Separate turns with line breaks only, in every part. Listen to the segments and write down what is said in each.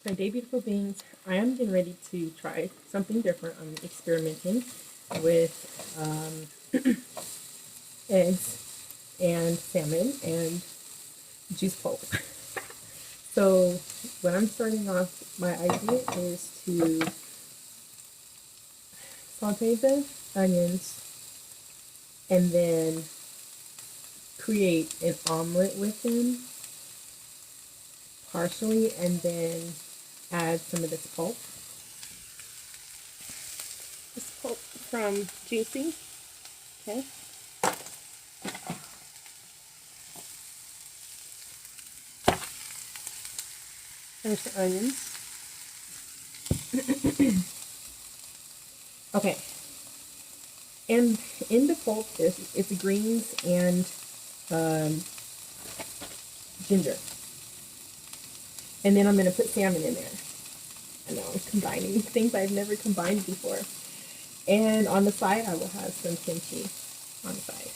My day beautiful beings, I am getting ready to try something different. I'm experimenting with eggs and salmon and juice pulp. So when I'm starting off, my idea is to saute the onions and then create an omelet with them partially, and then add some of this pulp. This pulp from Juicy. Okay. There's the onions. Okay. And in the pulp, it's greens and ginger. And then I'm going to put salmon in there. I know I'm combining things I've never combined before. And on the side, I will have some kimchi on the side.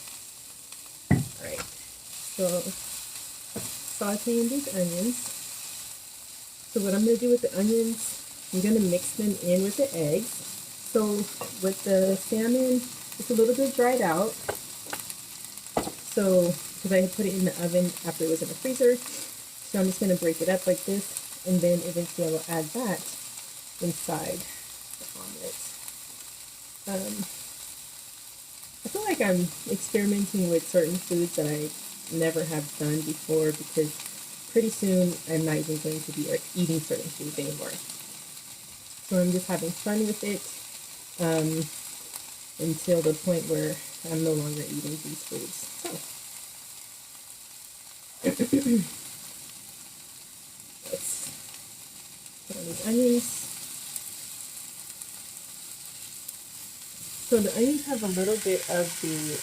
Alright, so sauteing these onions. So what I'm going to do with the onions, I'm going to mix them in with the eggs. So with the salmon, it's a little bit dried out. So, because I had put it in the oven after it was in the freezer. So I'm just going to break it up like this, and then eventually I will add that inside the omelet. I feel like I'm experimenting with certain foods that I never have done before, because pretty soon I'm not even going to be eating certain foods anymore. So I'm just having fun with it until the point where I'm no longer eating these foods. So. Let's put on these onions. So the onions have a little bit of the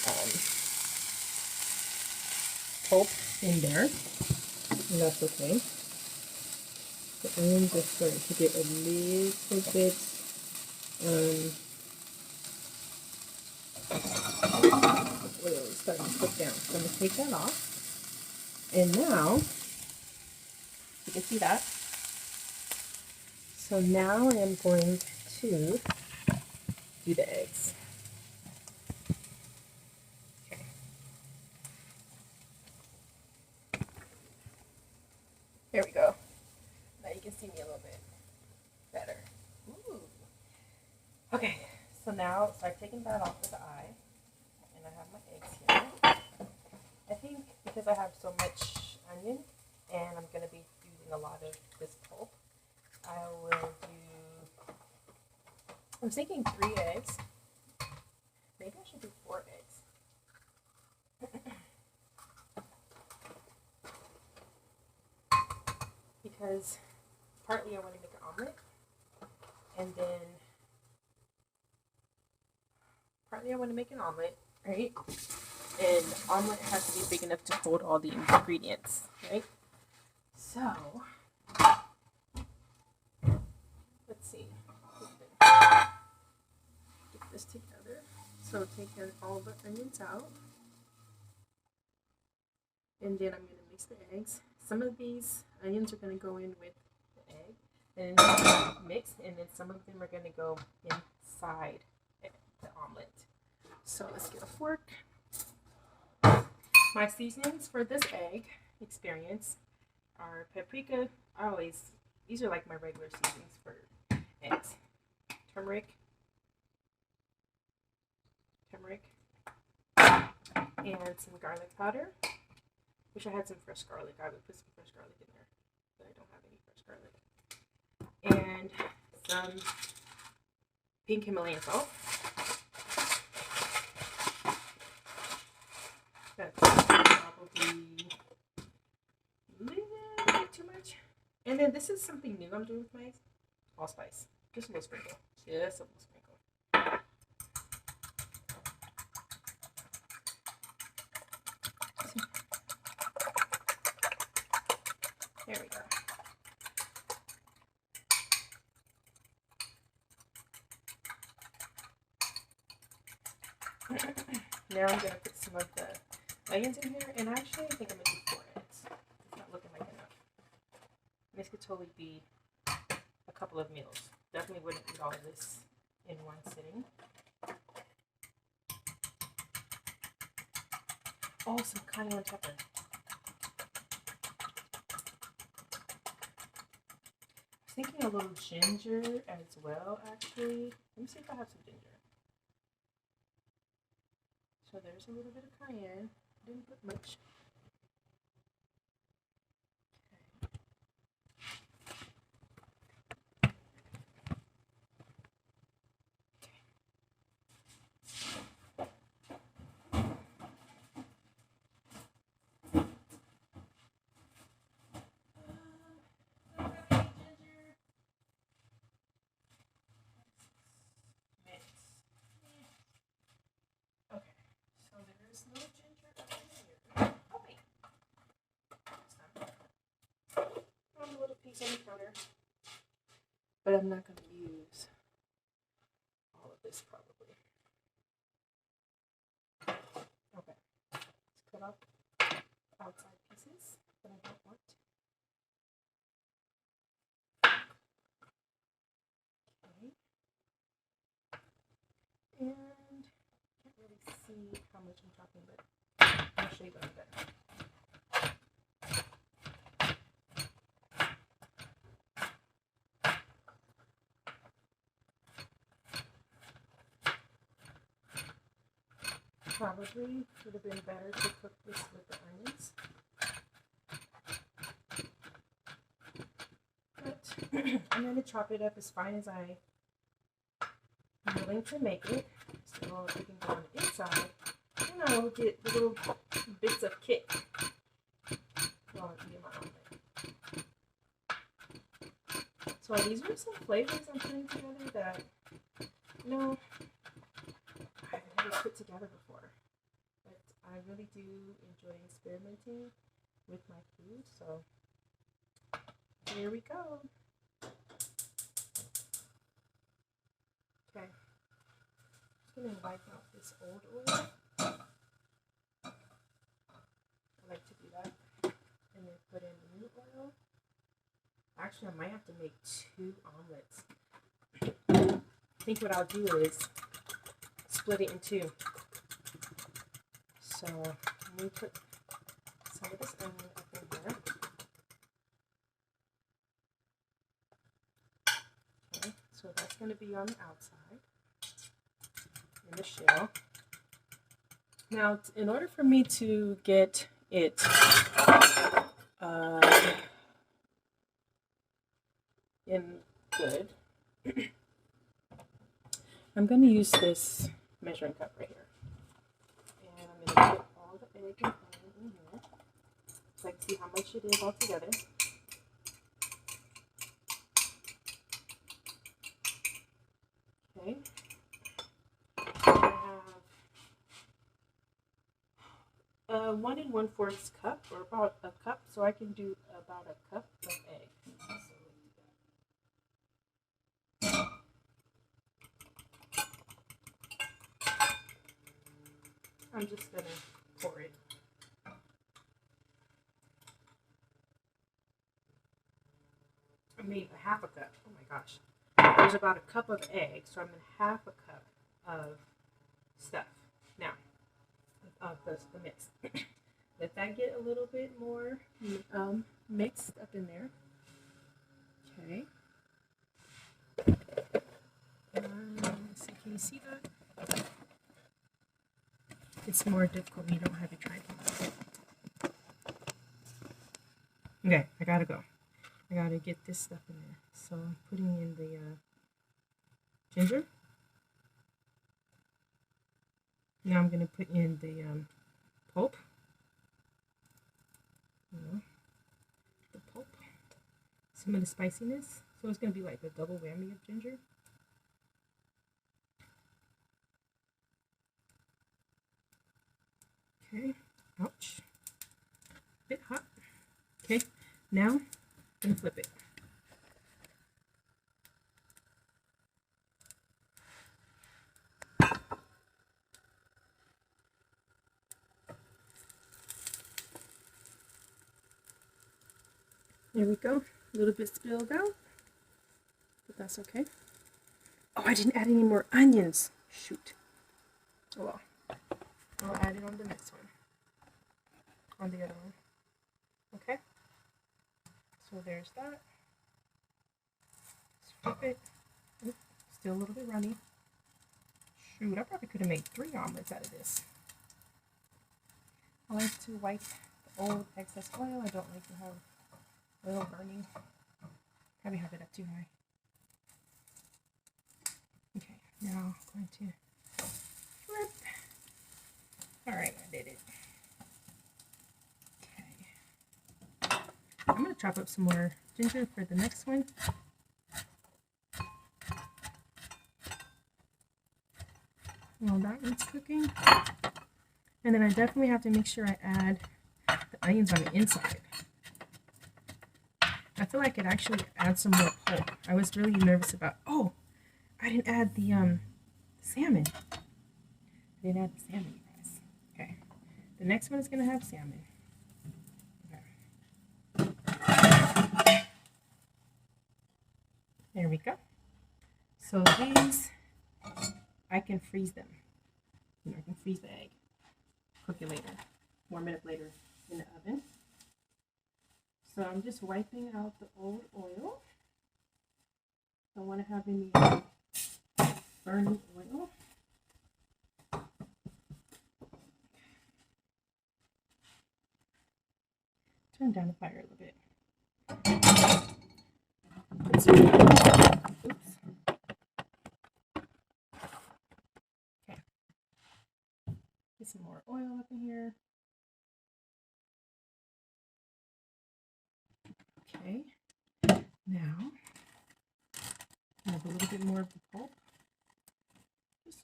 pulp in there, and that's okay. The onions are starting to get a little bit oil is starting to cook down. So I'm going to take that off. And now, you can see that. So now I am going to do the eggs. Okay. There we go. Now you can see me a little bit better. Ooh. Okay, so now I've taken that off of the eye, and I have my eggs here. I think because I have so much onion, and I'm going to be using a lot of this pulp, I will do, I'm thinking 3 eggs. Maybe I should do 4 eggs. Because partly I want to make an omelet, and then partly I want to make an omelet, right? And omelet has to be big enough to hold all the ingredients, right? So, let's see. Get this together. So take all the onions out. And then I'm going to mix the eggs. Some of these onions are going to go in with the egg. And then mix, and then some of them are going to go inside the omelet. So let's get a fork. My seasonings for this egg experience are paprika. These are like my regular seasonings for eggs. Turmeric, and some garlic powder. Wish I had some fresh garlic. I would put some fresh garlic in there, but I don't have any fresh garlic. And some pink Himalayan salt. That's probably a little bit too much. And then this is something new I'm doing with my eggs. Allspice. Just a little sprinkle. Just a little sprinkle. There we go. Now I'm going to put some of the onions in here, and actually I think I'm going to do 4 eggs. It's not looking like enough. This could totally be couple of meals. Definitely wouldn't eat all of this in one sitting. Oh, some cayenne pepper. I was thinking a little ginger as well, actually. Let me see if I have some ginger. So there's a little bit of cayenne. Didn't put much. No ginger up in here. Oh wait. A little piece on the counter. But I'm not going to use all of this probably. Okay. Let's cut off outside pieces that I don't want. Okay. And can't really see how much I'm talking, but I'll show you better. Probably would have been better to cook this with the onions. But I'm going to chop it up as fine as I'm willing to make it. So it can go on the inside. And I will get little bits of kick while I'm eating my omelet. So these are some flavors I'm putting together that, you know, I've never put together before. But I really do enjoy experimenting with my food. So here we go. Okay. I'm going to wipe out this old oil. I like to do that. And then put in the new oil. Actually, I might have to make 2 omelets. I think what I'll do is split it in 2. So let me put some of this onion up in here. Okay, so that's going to be on the outside in the shell. Now, in order for me to get it in good, I'm going to use this measuring cup right here. And I'm going to put all the egg and onion in here so I can see how much it is all together. Okay. I have 1 1/4 cup, or about a cup, so I can do about a cup of egg. I'm just going to pour it. I made a half a cup. Oh my gosh. There's about a cup of egg, so I'm in half a cup of stuff. Now, of the mix. Let that get a little bit more mixed up in there. Okay. Let's see, can you see that? It's more difficult when you don't have your tripod. Okay, I gotta go. I gotta get this stuff in there. So I'm putting in the ginger. Now I'm gonna put in the pulp. The pulp. Some of the spiciness. So it's gonna be like a double whammy of ginger. Okay, ouch, a bit hot. Okay, now I'm gonna flip it. There we go, a little bit spilled out. but that's okay. Oh, I didn't add any more onions. Shoot. Oh well. I'll add it on the next one. On the other one. Okay. So there's that. Flip it. Oop, still a little bit runny. Shoot, I probably could have made 3 omelets out of this. I like to wipe the old excess oil. I don't like to have oil burning. Probably have it up too high. Okay, now I'm going to flip. Alright, I did it. Okay. I'm going to chop up some more ginger for the next one. While that one's cooking. And then I definitely have to make sure I add the onions on the inside. I feel like it actually adds some more pulp. I was really nervous about, oh, I didn't add the salmon. I didn't add the salmon, you guys. Okay. The next one is going to have salmon. Okay. There we go. So these, I can freeze them. You know, I can freeze the egg. Cook it later. Warm it up later in the oven. So I'm just wiping out the old oil. Don't want to have any burning oil. Turn down the fire a little bit. Oops. Okay. Get some more oil up in here. Okay. Now, have a little bit more of the pulp. Just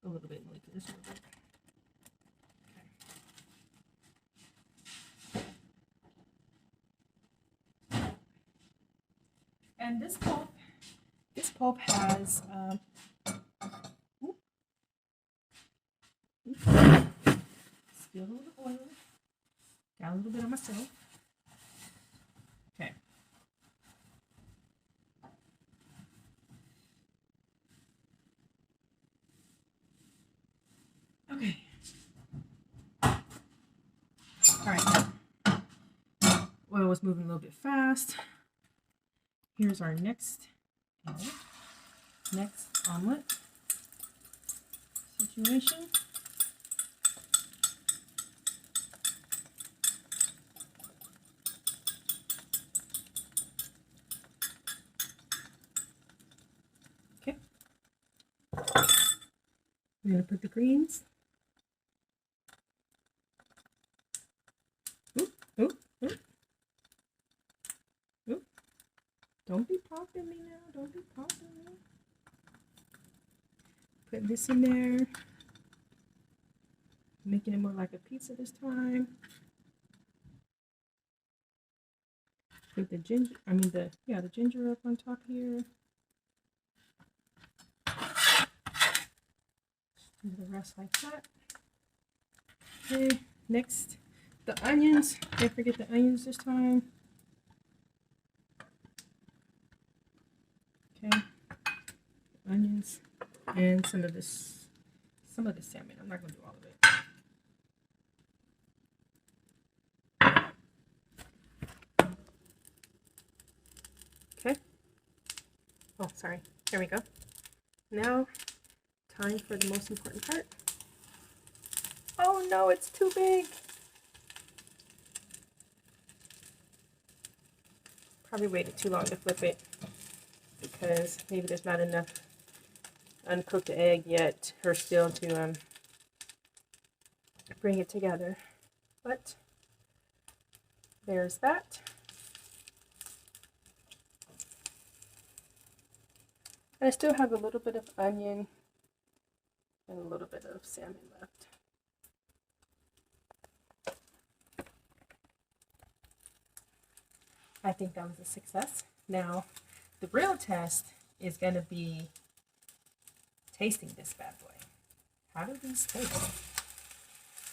a little bit, like this a little bit. Okay. And this pulp has spilled a little oil. Got a little bit on myself. Okay. Okay. All right. Oil was moving a little bit fast. Here's our next omelet situation. Okay. We're going to put the greens. Oop, oop, oop. Oop. Don't be popping me now. Don't be popping me. Put this in there. Making it more like a pizza this time. Put the ginger, the ginger up on top here. Do the rest like that. Okay, next, the onions. Don't forget the onions this time. Okay, onions and some of the salmon. I'm not gonna do all of it. Okay. Oh, sorry. There we go. Now, time for the most important part. Oh no, it's too big. Probably waited too long to flip it because maybe there's not enough uncooked egg yet or still to bring it together. But there's that. And I still have a little bit of onion and a little bit of salmon left. I think that was a success. Now, the real test is going to be tasting this bad boy. How do these taste?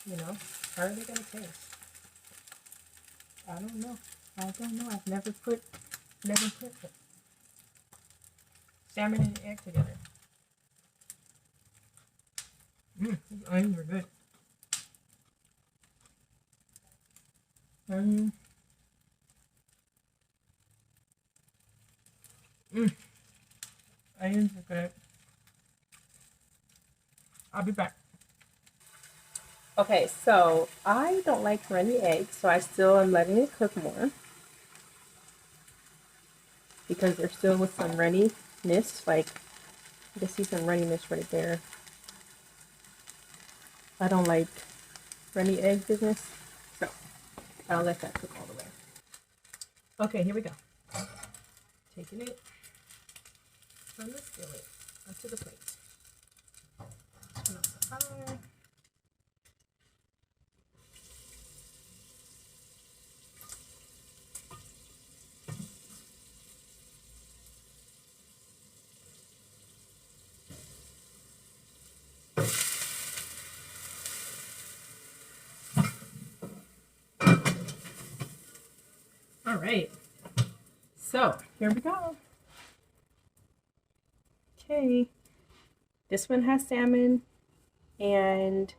You know, how are they going to taste? I don't know. I've never put it. salmon and egg together. These onions are good. Onions are good. I'll be back. Okay, so I don't like runny eggs, so I still am letting it cook more because there's still with some runniness. Like you can see some runniness right there. I don't like runny egg business, so I'll let that cook all the way. Okay, here we go. Taking it from the skillet onto the plate. Turn off the fire. All right, so here we go. Okay, this one has salmon, and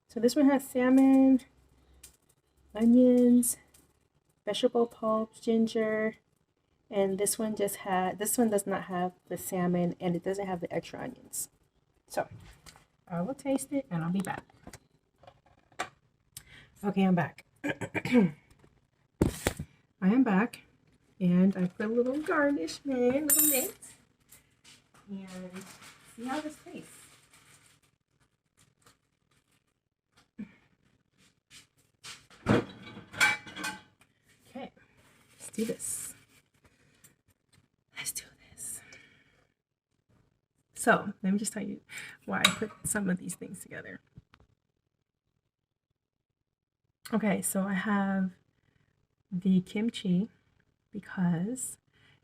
so this one has salmon, onions, vegetable pulp, ginger, and this one does not have the salmon, and it doesn't have the extra onions. So I will taste it and I'll be back. Okay, I'm back. I am back, and I put a little garnishment, little mint, and see how this tastes. Okay, let's do this. Let's do this. So let me just tell you why I put some of these things together. Okay, so I have the kimchi because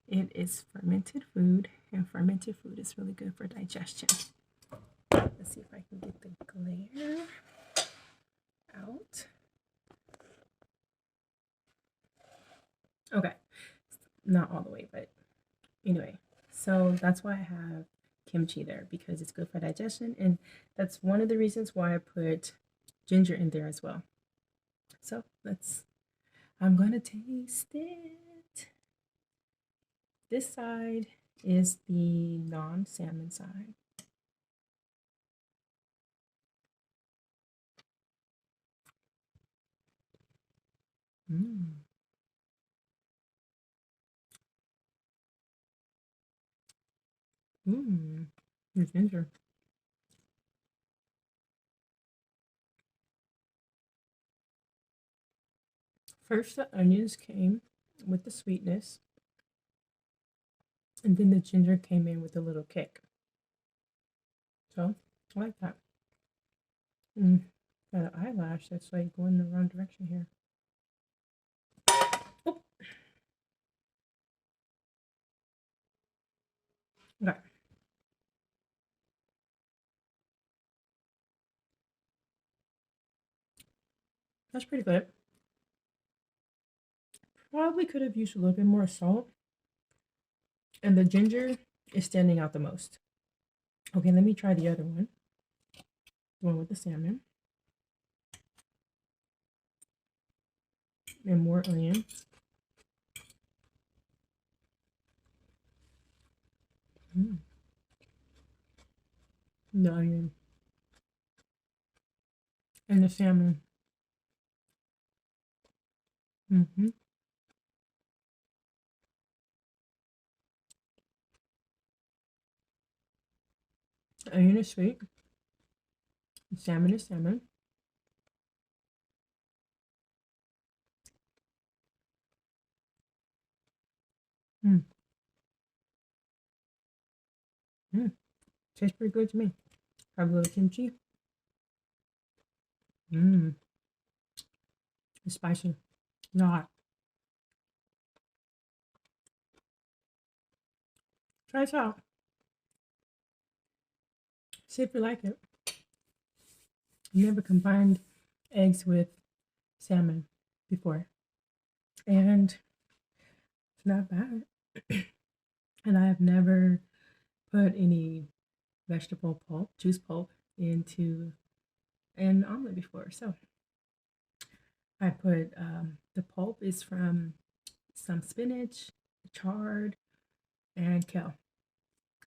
it is fermented food, and fermented food is really good for digestion. Let's see if I can get the glare out. Okay, not all the way, but anyway, so that's why I have kimchi there, because it's good for digestion, and that's one of the reasons why I put ginger in there as well. So I'm gonna taste it. This side is the non-salmon side. The ginger. First, the onions came with the sweetness, and then the ginger came in with a little kick. So, I like that. Got an eyelash that's like going the wrong direction here. Oh. Okay. That's pretty good. Probably could have used a little bit more salt. And the ginger is standing out the most. Okay, let me try the other one. The one with the salmon. And more onion. The onion. And the salmon. The onion is sweet. The salmon is salmon. Tastes pretty good to me. Have a little kimchi. It's spicy. Not hot. Try this out. See if you like it. You never combined eggs with salmon before, and it's not bad. And I have never put any vegetable pulp, juice pulp, into an omelet before. So I put the pulp is from some spinach, chard, and kale,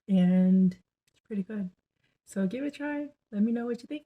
and it's pretty good. So give it a try. Let me know what you think.